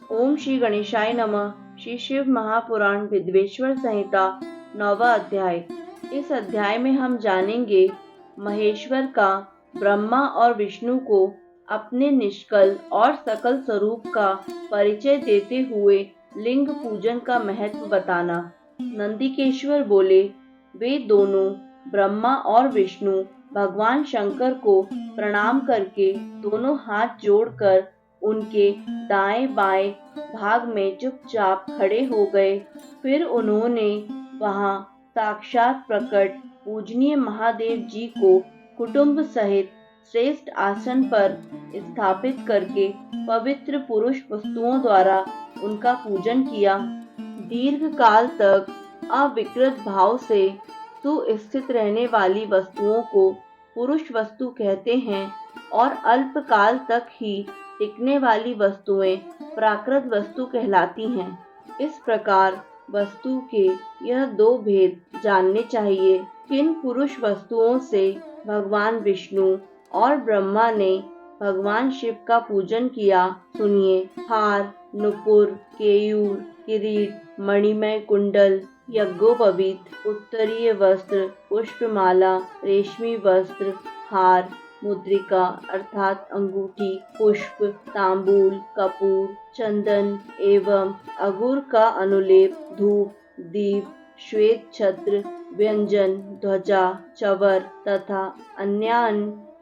ओम श्री गणेशाय नमः। श्री शिव महापुराण विद्वेश्वर संहिता 9वां अध्याय। इस अध्याय में हम जानेंगे महेश्वर का ब्रह्मा और विष्णु को अपने निष्कल और सकल स्वरूप का परिचय देते हुए लिंग पूजन का महत्व बताना। नंदिकेश्वर बोले, वे दोनों ब्रह्मा और विष्णु भगवान शंकर को प्रणाम करके दोनों हाथ जोड़कर उनके दाएं बाएं भाग में चुपचाप खड़े हो गए। फिर उन्होंने वहां साक्षात प्रकट पूजनीय महादेव जी को कुटुंब सहित श्रेष्ठ आसन पर स्थापित करके पवित्र पुरुष वस्तुओं द्वारा उनका पूजन किया। दीर्घ काल तक अविकृत भाव से सुस्थित रहने वाली वस्तुओं को पुरुष वस्तु कहते हैं और अल्प काल तक ही टिकने वाली वस्तुएं प्राकृत वस्तु कहलाती हैं। इस प्रकार वस्तु के यह दो भेद जानने चाहिए। किन पुरुष वस्तुओं से भगवान विष्णु और ब्रह्मा ने भगवान शिव का पूजन किया, सुनिए। हार, नुपुर, केयूर, किरीट, मणिमय कुंडल, यज्ञोपवीत, उत्तरीय वस्त्र, पुष्पमाला, रेशमी वस्त्र, हार, मुद्रिका अर्थात अंगूठी, पुष्प, तांबूल, कपूर, चंदन एवं अगुर का अनुलेप, धूप, दीप, श्वेत छत्र, व्यंजन, ध्वजा, चवर तथा अन्य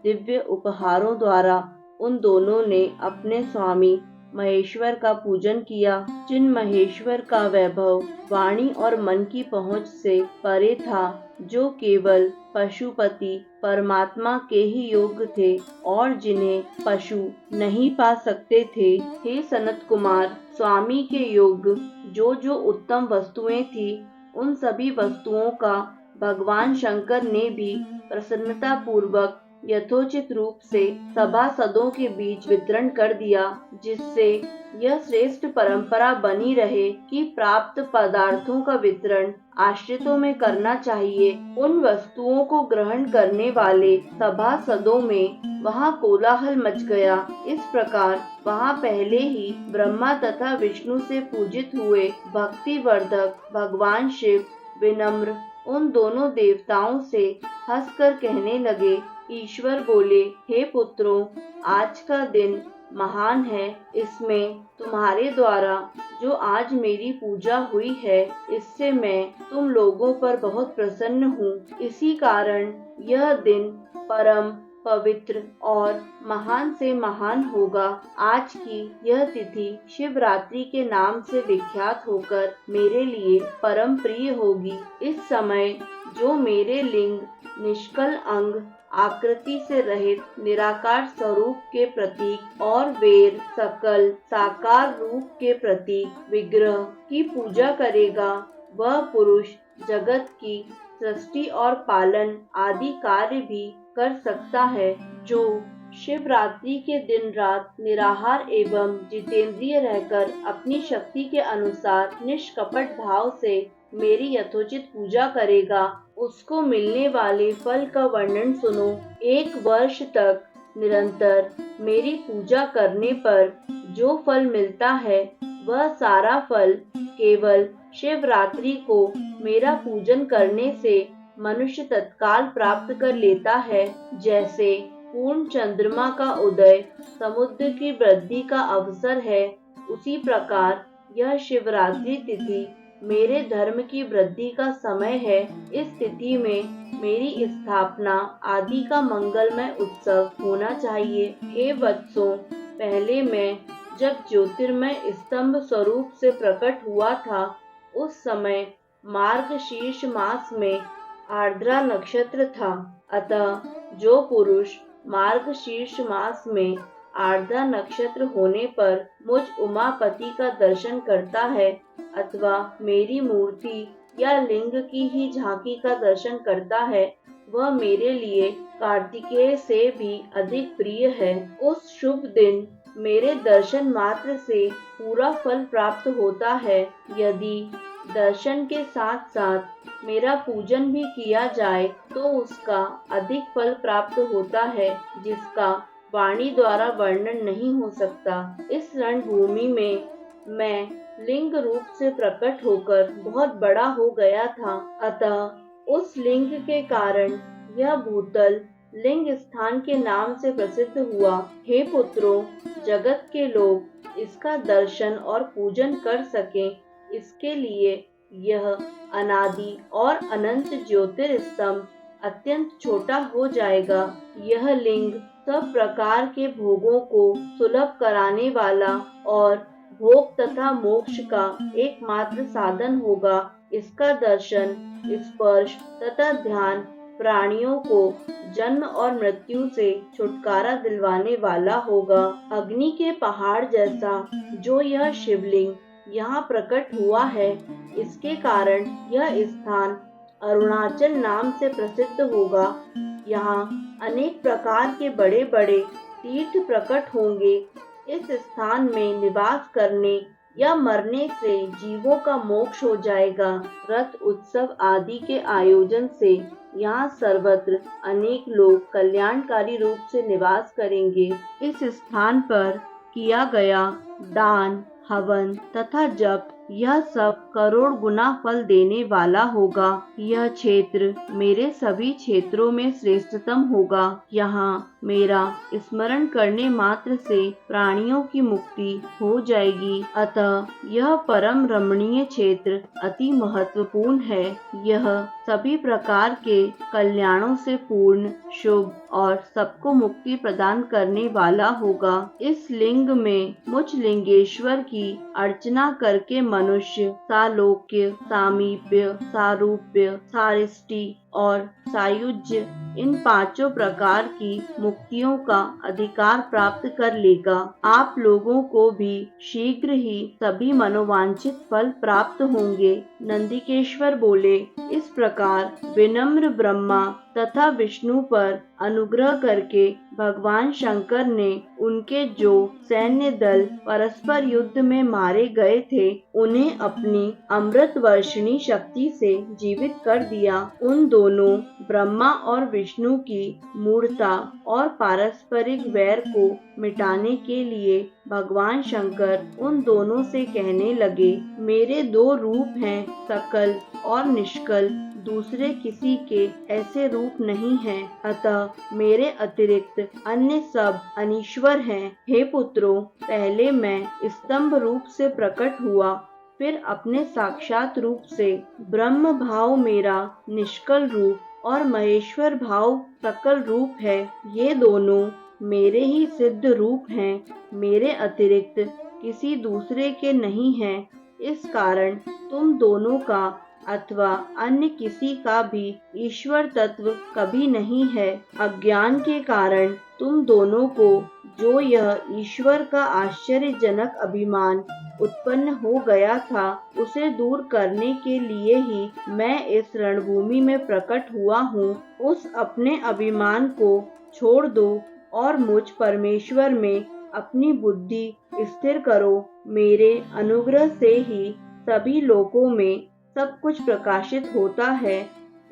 दिव्य उपहारों द्वारा उन दोनों ने अपने स्वामी महेश्वर का पूजन किया। जिन महेश्वर का वैभव वाणी और मन की पहुंच से परे था, जो केवल पशुपति परमात्मा के ही योग्य थे और जिन्हें पशु नहीं पा सकते थे। हे सनत कुमार, स्वामी के योग्य जो जो उत्तम वस्तुएं थी, उन सभी वस्तुओं का भगवान शंकर ने भी प्रसन्नता पूर्वक यथोचित रूप से सभासदों के बीच वितरण कर दिया, जिससे यह श्रेष्ठ परंपरा बनी रहे कि प्राप्त पदार्थों का वितरण आश्रितों में करना चाहिए। उन वस्तुओं को ग्रहण करने वाले सभासदों में वहां कोलाहल मच गया। इस प्रकार वहां पहले ही ब्रह्मा तथा विष्णु से पूजित हुए भक्ति वर्धक भगवान शिव विनम्र उन दोनों देवताओं से हंसकर कहने लगे। ईश्वर बोले, हे पुत्रों, आज का दिन महान है। इसमें तुम्हारे द्वारा जो आज मेरी पूजा हुई है, इससे मैं तुम लोगों पर बहुत प्रसन्न हूँ। इसी कारण यह दिन परम पवित्र और महान से महान होगा। आज की यह तिथि शिवरात्रि के नाम से विख्यात होकर मेरे लिए परम प्रिय होगी। इस समय जो मेरे लिंग, निष्कल अंग, आकृति से रहित निराकार स्वरूप के प्रतीक और वेर सकल साकार रूप के प्रतीक विग्रह की पूजा करेगा, वह पुरुष जगत की सृष्टि और पालन आदि कार्य भी कर सकता है। जो शिवरात्रि के दिन रात निराहार एवं जितेंद्रिय रहकर अपनी शक्ति के अनुसार निष्कपट भाव से मेरी यथोचित पूजा करेगा, उसको मिलने वाले फल का वर्णन सुनो। 1 वर्ष तक निरंतर मेरी पूजा करने पर जो फल मिलता है, वह सारा फल केवल शिवरात्रि को मेरा पूजन करने से मनुष्य तत्काल प्राप्त कर लेता है। जैसे पूर्ण चंद्रमा का उदय समुद्र की वृद्धि का अवसर है, उसी प्रकार यह शिवरात्रि तिथि मेरे धर्म की वृद्धि का समय है। इस तिथि में मेरी स्थापना आदि का मंगलमय उत्सव होना चाहिए। हे वत्सों, पहले मैं जब ज्योतिर्मय स्तंभ स्वरूप से प्रकट हुआ था, उस समय मार्गशीर्ष मास में आर्द्रा नक्षत्र था। अतः जो पुरुष मार्गशीर्ष मास में आर्द्रा नक्षत्र होने पर मुझ उमापति का दर्शन करता है अथवा मेरी मूर्ति या लिंग की ही झांकी का दर्शन करता है, वह मेरे लिए कार्तिकेय से भी अधिक प्रिय है। उस शुभ दिन मेरे दर्शन मात्र से पूरा फल प्राप्त होता है। यदि दर्शन के साथ साथ मेरा पूजन भी किया जाए तो उसका अधिक फल प्राप्त होता है, जिसका वाणी द्वारा वर्णन नहीं हो सकता। इस रणभूमि में मैं लिंग रूप से प्रकट होकर बहुत बड़ा हो गया था। अतः उस लिंग के कारण यह भूतल लिंग स्थान के नाम से प्रसिद्ध हुआ। हे पुत्रों, जगत के लोग इसका दर्शन और पूजन कर सकें, इसके लिए यह अनादि और अनंत ज्योतिर्स्तंभ अत्यंत छोटा हो जाएगा। यह लिंग सब प्रकार के भोगों को सुलभ कराने वाला और भोग तथा मोक्ष का एकमात्र साधन होगा। इसका दर्शन, स्पर्श तथा ध्यान प्राणियों को जन्म और मृत्यु से छुटकारा दिलवाने वाला होगा। अग्नि के पहाड़ जैसा जो यह शिवलिंग यहाँ प्रकट हुआ है, इसके कारण यह स्थान अरुणाचल नाम से प्रसिद्ध होगा। यहाँ अनेक प्रकार के बड़े बड़े तीर्थ प्रकट होंगे। इस स्थान में निवास करने या मरने से जीवों का मोक्ष हो जाएगा। रथ उत्सव आदि के आयोजन से यहाँ सर्वत्र अनेक लोग कल्याणकारी रूप से निवास करेंगे। इस स्थान पर किया गया दान, हवन तथा जप यह सब करोड़ गुना फल देने वाला होगा। यह क्षेत्र मेरे सभी क्षेत्रों में श्रेष्ठतम होगा। यहाँ मेरा स्मरण करने मात्र से प्राणियों की मुक्ति हो जाएगी। अतः यह परम रमणीय क्षेत्र अति महत्वपूर्ण है। यह सभी प्रकार के कल्याणों से पूर्ण, शुभ और सबको मुक्ति प्रदान करने वाला होगा। इस लिंग में मुझ लिंगेश्वर की अर्चना करके मनुष्य सालोक्य, सामीप्य, सारूप्य, सारिष्टि और सायुज्य इन पांचों प्रकार की मुक्तियों का अधिकार प्राप्त कर लेगा। आप लोगों को भी शीघ्र ही सभी मनोवांछित फल प्राप्त होंगे। नंदिकेश्वर बोले, इस प्रकार विनम्र ब्रह्मा तथा विष्णु पर अनुग्रह करके भगवान शंकर ने उनके जो सैन्य दल परस्पर युद्ध में मारे गए थे, उन्हें अपनी अमृत वर्षिणी शक्ति से जीवित कर दिया। उन दोनों ब्रह्मा और विष्णु की मूढ़ता और पारस्परिक वैर को मिटाने के लिए भगवान शंकर उन दोनों से कहने लगे, मेरे दो रूप हैं, सकल और निष्कल, दूसरे किसी के ऐसे रूप नहीं हैं। अतः मेरे अतिरिक्त अन्य सब अनीश्वर हैं। हे पुत्रों, पहले मैं स्तंभ रूप से प्रकट हुआ, फिर अपने साक्षात रूप से। ब्रह्म भाव मेरा निष्कल रूप और महेश्वर भाव सकल रूप है। ये दोनों मेरे ही सिद्ध रूप हैं, मेरे अतिरिक्त किसी दूसरे के नहीं हैं। इस कारण तुम दोनों का अथवा अन्य किसी का भी ईश्वर तत्व कभी नहीं है। अज्ञान के कारण तुम दोनों को जो यह ईश्वर का आश्चर्यजनक अभिमान उत्पन्न हो गया था, उसे दूर करने के लिए ही मैं इस रणभूमि में प्रकट हुआ हूँ। उस अपने अभिमान को छोड़ दो और मुझ परमेश्वर में अपनी बुद्धि स्थिर करो। मेरे अनुग्रह से ही सभी लोकों में सब कुछ प्रकाशित होता है।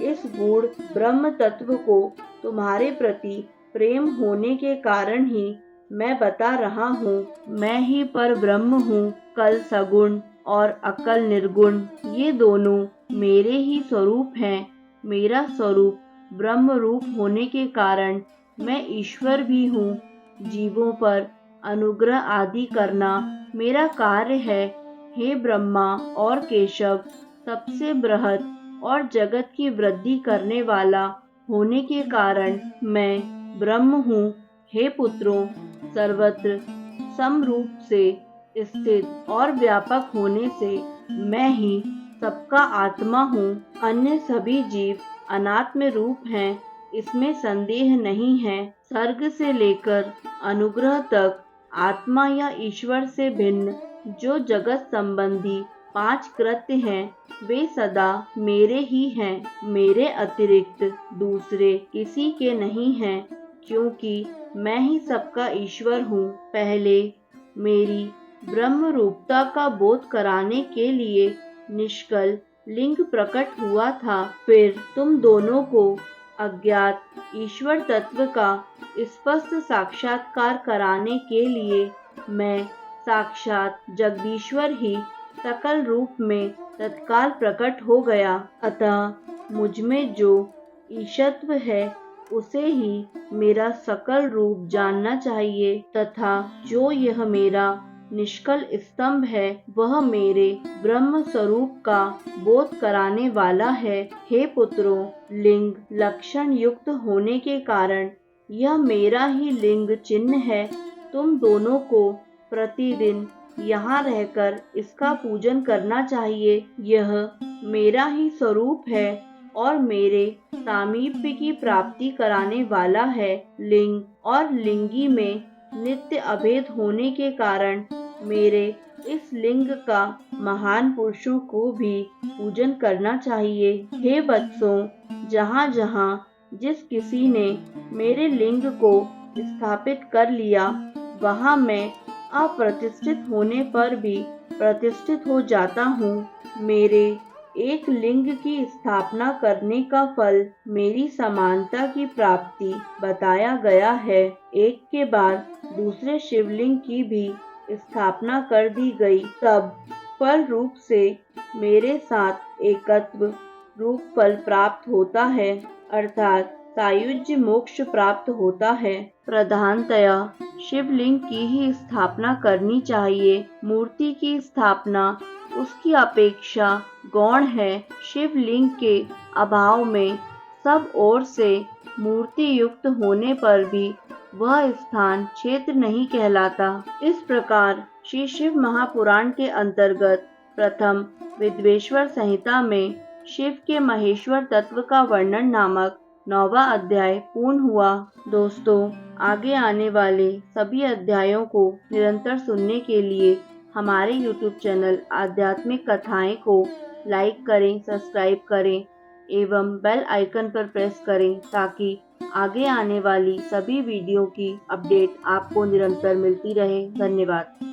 इस गूढ़ ब्रह्म तत्व को तुम्हारे प्रति प्रेम होने के कारण ही मैं बता रहा हूँ। मैं ही पर ब्रह्म हूँ, कल सगुण और अकल निर्गुण, ये दोनों मेरे ही स्वरूप हैं। मेरा स्वरूप ब्रह्म रूप होने के कारण मैं ईश्वर भी हूँ। जीवों पर अनुग्रह आदि करना मेरा कार्य है। हे ब्रह्मा और केशव, सबसे बृहद और जगत की वृद्धि करने वाला होने के कारण मैं ब्रह्म हूँ। हे पुत्रों, सर्वत्र समरूप से स्थित और व्यापक होने से मैं ही सबका आत्मा हूँ। अन्य सभी जीव अनात्म रूप हैं, इसमें संदेह नहीं है। सर्ग से लेकर अनुग्रह तक आत्मा या ईश्वर से भिन्न जो जगत संबंधी 5 कृत्य हैं, वे सदा मेरे ही हैं। मेरे अतिरिक्त दूसरे किसी के नहीं हैं, क्योंकि मैं ही सबका ईश्वर हूँ। पहले मेरी ब्रह्म रूपता का बोध कराने के लिए निष्कल लिंग प्रकट हुआ था। फिर तुम दोनों को अज्ञात ईश्वर तत्व का स्पष्ट साक्षात्कार कराने के लिए मैं साक्षात जगदीश्वर ही सकल रूप में तत्काल प्रकट हो गया। अतः मुझ में जो ईशत्व है उसे ही मेरा सकल रूप जानना चाहिए तथा जो यह मेरा निष्कल स्तंभ है वह मेरे ब्रह्म स्वरूप का बोध कराने वाला है। हे पुत्रों, लिंग लक्षण युक्त होने के कारण यह मेरा ही लिंग चिन्ह है। तुम दोनों को प्रतिदिन यहाँ रहकर इसका पूजन करना चाहिए। यह मेरा ही स्वरूप है और मेरे सामीप्य की प्राप्ति कराने वाला है। लिंग और लिंगी में नित्य अभेद होने के कारण मेरे इस लिंग का महान पुरुषों को भी पूजन करना चाहिए। हे वत्सों, जहाँ जहाँ जिस किसी ने मेरे लिंग को स्थापित कर लिया वहाँ मैं अप्रतिष्ठित होने पर भी प्रतिष्ठित हो जाता हूँ। मेरे एक लिंग की स्थापना करने का फल मेरी समानता की प्राप्ति बताया गया है। एक के बाद दूसरे शिवलिंग की भी स्थापना कर दी गई, तब फल रूप से मेरे साथ एकत्व रूप फल प्राप्त होता है, अर्थात सायुज्य मोक्ष प्राप्त होता है। प्रधानतया शिवलिंग की ही स्थापना करनी चाहिए। मूर्ति की स्थापना उसकी अपेक्षा गौण है। शिवलिंग के अभाव में सब ओर से मूर्ति युक्त होने पर भी वह स्थान क्षेत्र नहीं कहलाता। इस प्रकार श्री शिव महापुराण के अंतर्गत प्रथम विद्वेश्वर संहिता में शिव के महेश्वर तत्व का वर्णन नामक 9वां अध्याय पूर्ण हुआ। दोस्तों, आगे आने वाले सभी अध्यायों को निरंतर सुनने के लिए हमारे YouTube चैनल आध्यात्मिक कथाएं को लाइक करें, सब्सक्राइब करें एवं बेल आइकन पर प्रेस करें ताकि आगे आने वाली सभी वीडियो की अपडेट आपको निरंतर मिलती रहे। धन्यवाद।